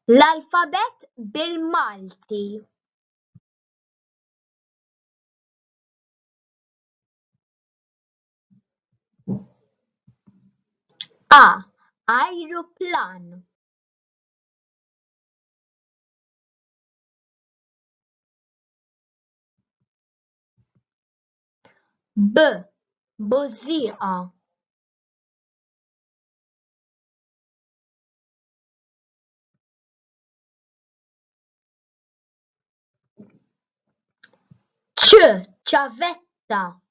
L-alfabet bil-Malti. A. Ajruplan. B. Bużieqa. C. Ċavetta.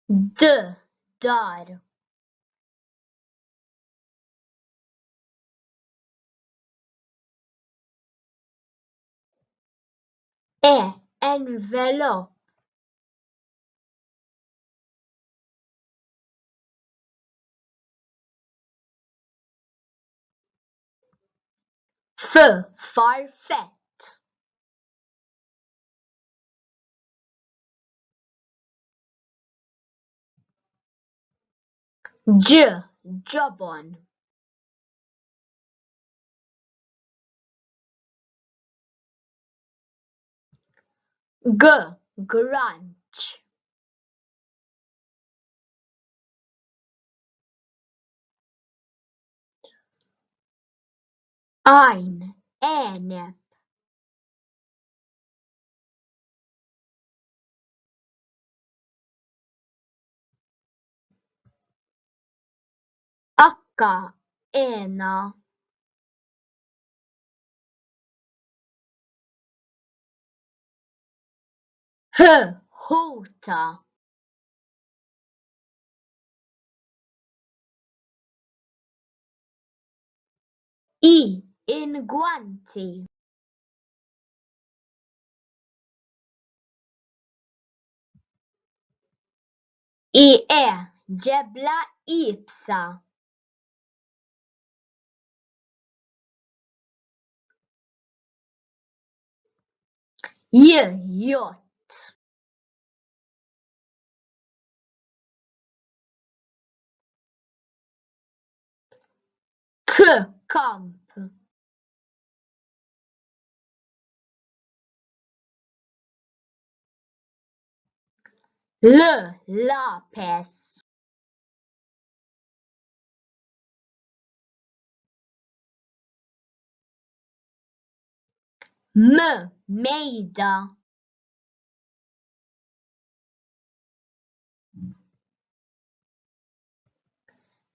D. Dar. E. Envelop. F. Farfett. G. Ġobon. G. Granċ. Għajn. Enep. Akka. Ena. H. Ħuta. I. Ingwanti. I. Ġebla ibsa. J. Jott. K. Kamp. L. Lapes. M. Mejda.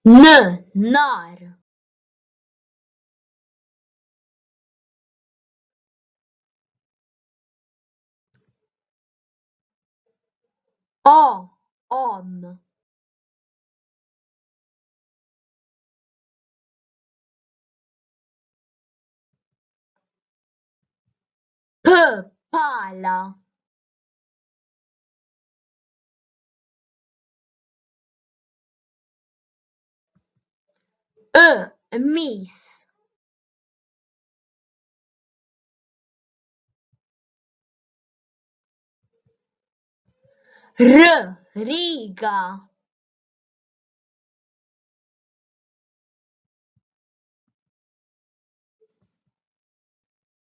N. Nar. O. Om. P. Pala. Mis. R. Riga.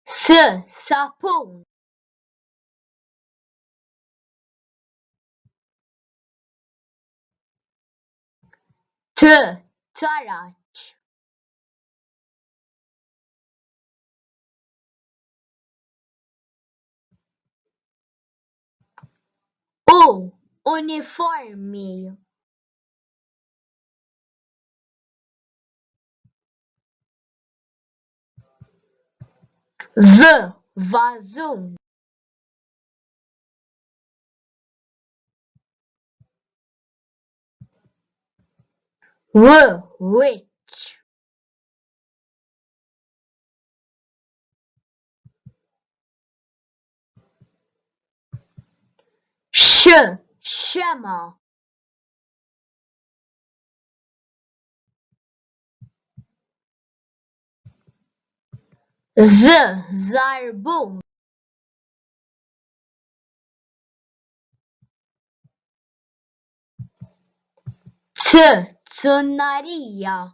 S. Sapun. T. Taraċ. U. Uniformi. V. Vażun. W. Wiċċ. X. Xema. Z. Zarbun. Tunnaria.